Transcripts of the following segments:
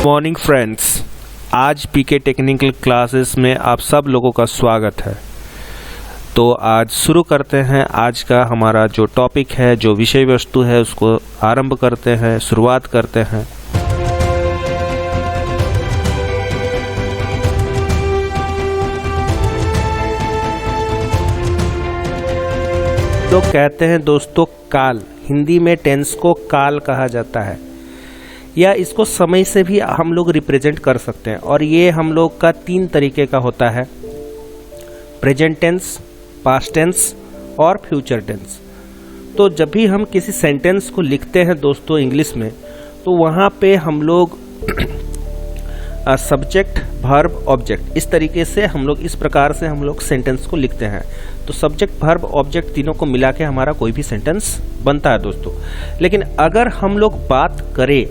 Morning friends, आज पीके technical classes में आप सब लोगों का स्वागत है। तो आज शुरू करते हैं। आज का हमारा जो टॉपिक है, जो विषय वस्तु है, उसको आरंभ करते हैं, शुरुआत करते हैं। तो कहते हैं दोस्तों काल, हिंदी में टेंस को काल कहा जाता है, या इसको समय से भी हम लोग रिप्रेजेंट कर सकते हैं। और ये हम लोग का 3 तरीके का होता है, प्रेजेंट टेंस, पास्ट टेंस और फ्यूचर टेंस। तो जब भी हम किसी सेंटेंस को लिखते हैं दोस्तों इंग्लिश में, तो वहाँ पे हम लोग सब्जेक्ट, वर्ब, ऑब्जेक्ट, इस तरीके से हम लोग, इस प्रकार से हम लोग सेंटेंस को लिखते हैं। तो सब्जेक्ट, वर्ब, ऑब्जेक्ट तीनों को मिला के हमारा कोई भी सेंटेंस बनता है दोस्तों। लेकिन अगर हम लोग बात करें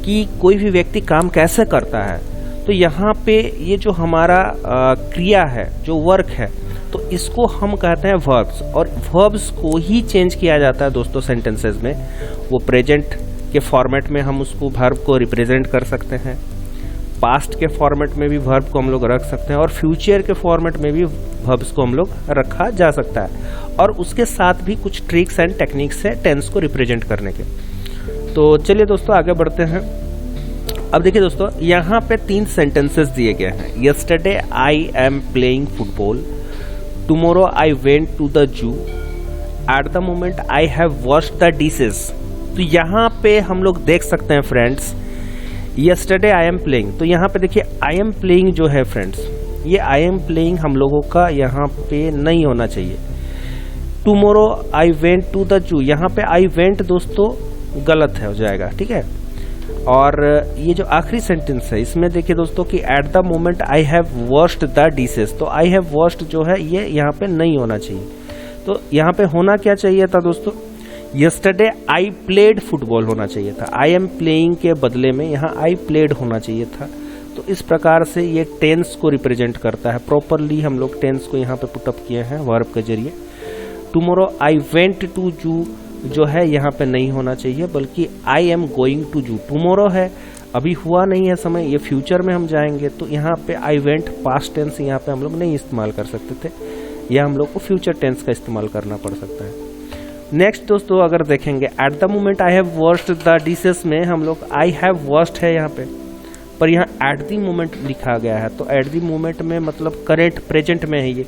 कि कोई भी व्यक्ति काम कैसे करता है, तो यहाँ पे ये जो हमारा क्रिया है, जो वर्क है, तो इसको हम कहते हैं वर्ब्स। और वर्ब्स को ही चेंज किया जाता है दोस्तों सेंटेंसेस में। वो प्रेजेंट के फॉर्मेट में हम उसको वर्ब को रिप्रेजेंट कर सकते हैं, पास्ट के फॉर्मेट में भी वर्ब को हम लोग रख सकते हैं, और फ्यूचर के फॉर्मेट में भी वर्ब्स को हम लोग रखा जा सकता है। और उसके साथ भी कुछ ट्रिक्स एंड टेक्निक्स है टेंस को रिप्रेजेंट करने के। तो चलिए दोस्तों आगे बढ़ते हैं। अब देखिए दोस्तों, यहाँ पे 3 सेंटेंसेस दिए गए हैं। Yesterday I am playing football, tomorrow I went to the zoo, at the moment I have washed the dishes. तो यहाँ पे हम लोग देख सकते हैं friends, yesterday I am playing, तो यहाँ पे देखिए आई एम प्लेइंग जो है फ्रेंड्स, ये आई एम प्लेइंग हम लोगों का यहाँ पे नहीं होना चाहिए। Tomorrow I went to the zoo, यहाँ पे आई वेंट दोस्तों गलत है, हो जाएगा, ठीक है। और ये जो आखिरी सेंटेंस है, इसमें देखिए दोस्तों कि eight the moment I have washed the dishes, तो आई हैव वॉश्ड जो है ये यहाँ पे नहीं होना चाहिए। तो यहाँ पे होना क्या चाहिए था दोस्तों, यस्टरडे आई प्लेड फुटबॉल होना चाहिए था। आई एम प्लेइंग के बदले में यहाँ आई प्लेड होना चाहिए था। तो इस प्रकार से ये टेंस को रिप्रेजेंट करता है। प्रॉपरली हम लोग टेंस को यहाँ पे पुटअप किए हैं वर्ब के जरिए। टुमारो आई वेंट टू जू जो है यहाँ पे नहीं होना चाहिए, बल्कि आई एम गोइंग टू जू। टुमारो है, अभी हुआ नहीं है समय, ये फ्यूचर में हम जाएंगे, तो यहाँ पे आई वेंट पास्ट टेंस यहाँ पे हम लोग नहीं इस्तेमाल कर सकते थे, या हम लोग को फ्यूचर टेंस का इस्तेमाल करना पड़ सकता है। नेक्स्ट दोस्तों अगर देखेंगे, eight the moment I have washed the dishes में हम लोग आई हैव वॉश्ड है यहाँ पे, पर यहाँ एट द मोमेंट लिखा गया है। तो एट द मोमेंट में मतलब करेंट, प्रेजेंट में है ये।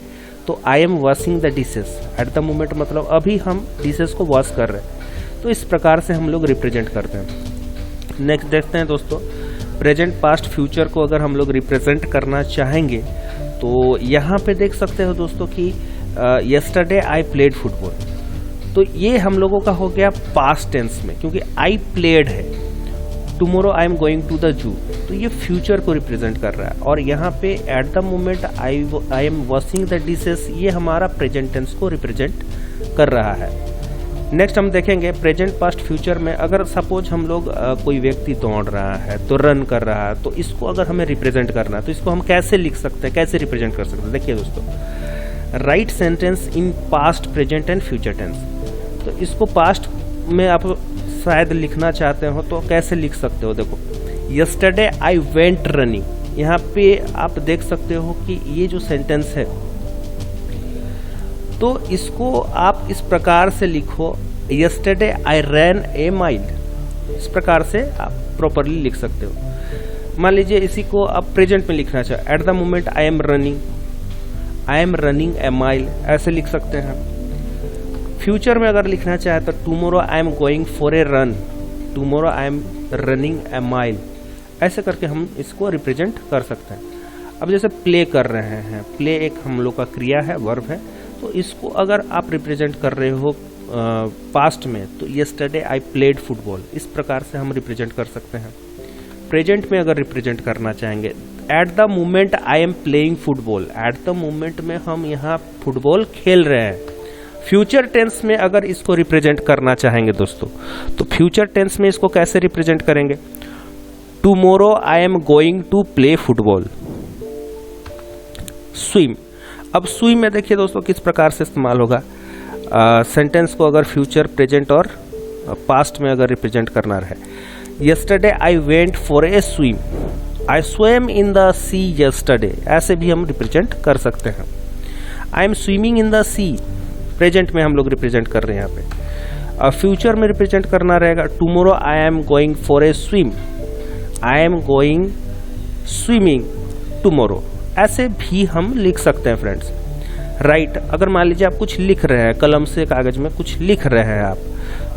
तो आई am washing the dishes, eight the moment मतलब अभी हम डिशेस को वॉश कर रहे हैं। तो इस प्रकार से हम लोग रिप्रेजेंट करते हैं। नेक्स्ट देखते हैं दोस्तों, प्रेजेंट, पास्ट, फ्यूचर को अगर हम लोग रिप्रेजेंट करना चाहेंगे, तो यहाँ पे देख सकते हो दोस्तों कि यस्टरडे आई प्लेड फुटबॉल, तो ये हम लोगों का हो गया पास्ट टेंस में, क्योंकि आई प्लेड है। Tomorrow I am going to the zoo, तो ये फ्यूचर को रिप्रेजेंट कर रहा है। और यहाँ पे eight the moment I am washing the dishes, ये हमारा प्रेजेंट टेंस को रिप्रेजेंट कर रहा है। नेक्स्ट हम देखेंगे प्रेजेंट, पास्ट, फ्यूचर में अगर सपोज हम लोग कोई व्यक्ति दौड़ रहा है, तो रन कर रहा है, तो इसको अगर हमें रिप्रेजेंट करना है, तो इसको हम कैसे लिख सकते हैं, कैसे रिप्रेजेंट कर सकते हैं। देखिए दोस्तों, right sentence in past, present and future tense. तो इसको पास्ट में आप शायद लिखना चाहते हो, तो कैसे लिख सकते हो। देखो, यस्टरडे आई वेंट रनिंग, यहाँ पे आप देख सकते हो कि ये जो सेंटेंस है, तो इसको आप इस प्रकार से लिखो, yesterday I rain A mile. इस प्रकार से आप प्रॉपरली लिख सकते हो। मान लीजिए इसी को आप प्रेजेंट में लिखना चाहे, eight the moment I am running A mile, ऐसे लिख सकते हैं। फ्यूचर में अगर लिखना चाहे तो tomorrow I am going for a run, tomorrow I am running A mile, ऐसे करके हम इसको रिप्रेजेंट कर सकते हैं। अब जैसे प्ले कर रहे हैं, प्ले एक हम लोग का क्रिया है, वर्ब है, तो इसको अगर आप रिप्रेजेंट कर रहे हो पास्ट में, तो यस्टरडे आई प्लेड फुटबॉल, इस प्रकार से हम रिप्रेजेंट कर सकते हैं। प्रेजेंट में अगर रिप्रेजेंट करना चाहेंगे, eight the moment I am playing football, eight the moment में हम यहाँ फुटबॉल खेल रहे हैं। फ्यूचर टेंस में अगर इसको रिप्रेजेंट करना चाहेंगे दोस्तों, तो फ्यूचर टेंस में इसको कैसे रिप्रेजेंट करेंगे, tomorrow I am going to play football. Swim, अब स्विम में देखिए दोस्तों किस प्रकार से इस्तेमाल होगा। सेंटेंस को अगर फ्यूचर, प्रेजेंट और पास्ट में अगर रिप्रेजेंट करना रहे, yesterday I went for a swim, I swam in the sea yesterday, ऐसे भी हम रिप्रेजेंट कर सकते हैं। I am swimming in the sea, present में हम लोग रिप्रेजेंट कर रहे हैं यहाँ पे। फ्यूचर में रिप्रेजेंट करना रहेगा tomorrow I am going for a swim, I am going swimming tomorrow, ऐसे भी हम लिख सकते हैं फ्रेंड्स। राइट, अगर मान लीजिए आप कुछ लिख रहे हैं, कलम से कागज में कुछ लिख रहे हैं आप,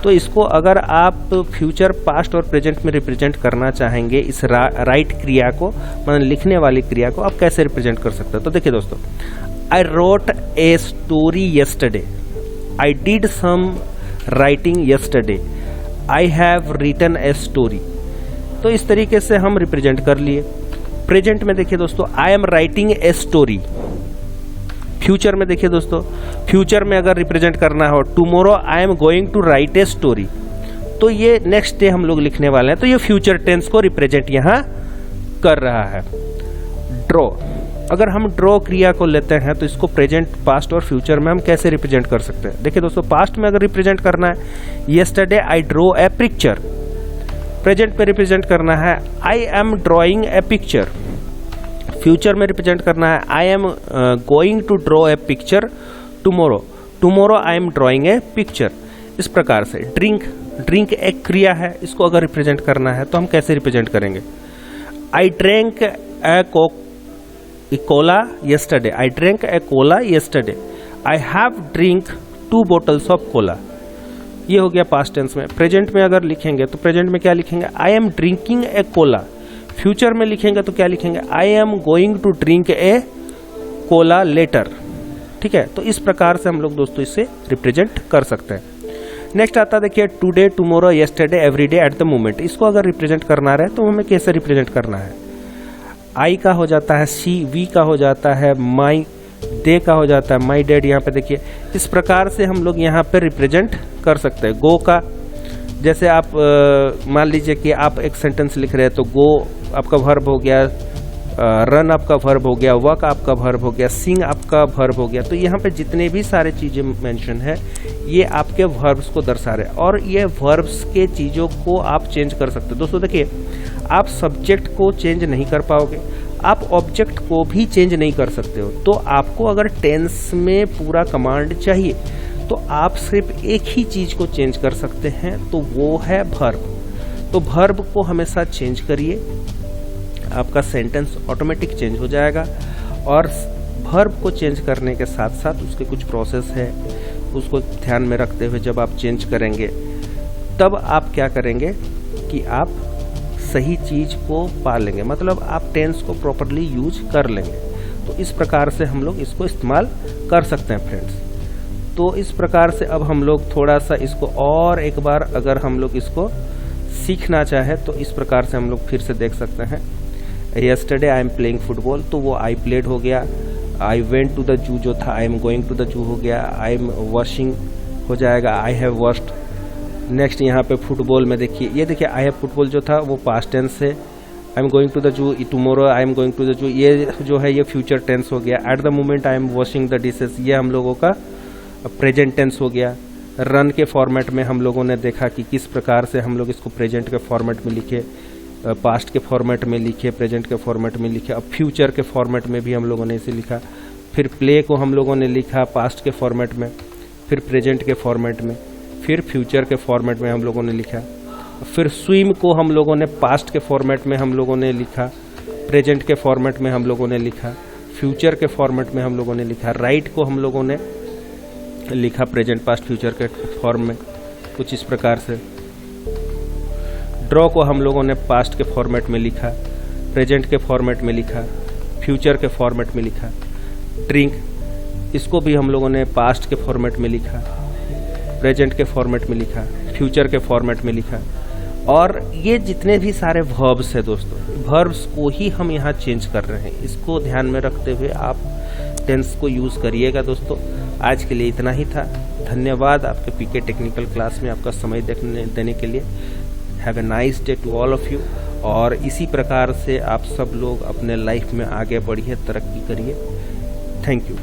तो इसको अगर आप फ्यूचर, पास्ट और प्रेजेंट में रिप्रेजेंट करना चाहेंगे इस राइट क्रिया को, मतलब लिखने वाली क्रिया को, आप कैसे रिप्रेजेंट कर सकते हैं। तो देखिए दोस्तों, I wrote a story yesterday, I did some writing yesterday, I have written a story. तो इस तरीके से हम रिप्रेजेंट कर लिए। प्रेजेंट में देखिए दोस्तों, I am writing a story. Future में देखिए दोस्तों, फ्यूचर में अगर रिप्रेजेंट करना हो tomorrow I am going to write a story, तो ये नेक्स्ट डे हम लोग लिखने वाले हैं, तो ये फ्यूचर टेंस को रिप्रेजेंट यहाँ कर रहा है। ड्रॉ, अगर हम ड्रॉ क्रिया को लेते हैं तो इसको प्रेजेंट, पास्ट और फ्यूचर में हम कैसे रिप्रेजेंट कर सकते हैं। देखिए दोस्तों, पास्ट में अगर रिप्रेजेंट करना है yesterday I draw a picture, present पे रिप्रेजेंट करना है I am drawing a picture, future में रिप्रेजेंट करना है I am going to draw a picture tomorrow, tomorrow I am drawing a picture. इस प्रकार से ड्रिंक, ड्रिंक एक क्रिया है, इसको अगर रिप्रेजेंट करना है तो हम कैसे रिप्रेजेंट करेंगे। I drank A Cola yesterday, I drank A Cola yesterday, I have drink 2 bottles of Cola. ये हो गया पास्ट टेंस में। प्रेजेंट में अगर लिखेंगे तो प्रेजेंट में क्या लिखेंगे, I am drinking a cola. Future में लिखेंगे तो क्या लिखेंगे, I am going to drink a cola later. ठीक है, तो इस प्रकार से हम लोग दोस्तों इसे रिप्रेजेंट कर सकते हैं। नेक्स्ट आता देखिए today, tomorrow, yesterday, everyday, eight the moment. इसको अगर रिप्रेजेंट करना रहे तो हमें कैसे रिप्रेजेंट करना है। आई का हो जाता है सी, वी का हो जाता है माई, दे का हो जाता है माई डैड। यहाँ पे देखिए इस प्रकार से हम लोग यहाँ पे रिप्रेजेंट कर सकते हैं। गो का, जैसे आप मान लीजिए कि आप एक सेंटेंस लिख रहे हैं तो गो आपका वर्ब हो गया, रन आपका वर्ब हो गया, वॉक आपका वर्ब हो गया, सिंग आपका वर्ब हो गया। तो यहाँ पे जितने भी सारे चीजें मेंशन है ये आपके वर्ब्स को दर्शा रहे हैं, और ये वर्ब्स के चीजों को आप चेंज कर सकते हो। दोस्तों देखिए, आप सब्जेक्ट को चेंज नहीं कर पाओगे, आप ऑब्जेक्ट को भी चेंज नहीं कर सकते हो। तो आपको अगर टेंस में पूरा कमांड चाहिए तो आप सिर्फ एक ही चीज को चेंज कर सकते हैं, तो वो है वर्ब। तो वर्ब को हमेशा चेंज करिए, आपका सेंटेंस ऑटोमेटिक चेंज हो जाएगा। और वर्ब को चेंज करने के साथ साथ उसके कुछ प्रोसेस है, उसको ध्यान में रखते हुए जब आप चेंज करेंगे तब आप क्या करेंगे कि आप सही चीज को पा लेंगे, मतलब आप टेंस को प्रॉपरली यूज कर लेंगे। तो इस प्रकार से हम लोग इसको इस्तेमाल कर सकते हैं फ्रेंड्स। तो इस प्रकार से अब हम लोग थोड़ा सा इसको और एक बार अगर हम लोग इसको सीखना चाहे तो इस प्रकार से हम लोग फिर से देख सकते हैं। Yesterday I am playing football, तो वो आई प्लेड हो गया। आई वेंट टू द जू जो था I am going to the zoo हो गया। आई एम वॉशिंग हो जाएगा, आई हैव वॉश्ड। नेक्स्ट यहाँ पे फुटबॉल में देखिए, ये देखिए आई हैव फुटबॉल जो था वो पास्ट टेंस से, I am going to the zoo, tomorrow I am going to the zoo, ये जो है ये फ्यूचर टेंस हो गया। At the moment I am washing the dishes, ये हम लोगों का प्रेजेंट टेंस हो गया। रन के फॉर्मेट में हम लोगों ने देखा कि किस प्रकार से हम लोग इसको प्रेजेंट के फॉर्मेट में लिखे, पास्ट के फॉर्मेट में लिखे, प्रेजेंट के फॉर्मेट में लिखे। अब फ्यूचर के फॉर्मेट में भी हम लोगों ने इसे लिखा। फिर प्ले को हम लोगों ने लिखा पास्ट के फॉर्मेट में, फिर प्रेजेंट के फॉर्मेट में, फिर फ्यूचर के फॉर्मेट में हम लोगों ने लिखा। फिर स्विम को हम लोगों ने पास्ट के फॉर्मेट में हम लोगों ने लिखा, प्रेजेंट के फॉर्मेट में हम लोगों ने लिखा, फ्यूचर के फॉर्मेट में हम लोगों ने लिखा। राइट को हम लोगों ने लिखा प्रेजेंट, पास्ट, फ्यूचर के फॉर्म में, कुछ इस प्रकार से। ड्रॉ को हम लोगों ने पास्ट के फॉर्मेट में लिखा, प्रेजेंट के फॉर्मेट में लिखा, फ्यूचर के फॉर्मेट में लिखा। ड्रिंक, इसको भी हम लोगों ने पास्ट के फॉर्मेट में लिखा, प्रेजेंट के फॉर्मेट में लिखा, फ्यूचर के फॉर्मेट में लिखा। और ये जितने भी सारे वर्ब्स है दोस्तों, वर्ब्स को ही हम यहाँ चेंज कर रहे हैं। इसको ध्यान में रखते हुए आप टेंस को यूज करिएगा दोस्तों। आज के लिए इतना ही था। धन्यवाद आपके पीके टेक्निकल क्लास में आपका समय देने के लिए। Have a nice day to all of you. और इसी प्रकार से आप सब लोग अपने लाइफ में आगे बढ़िए, तरक्की करिए। Thank you.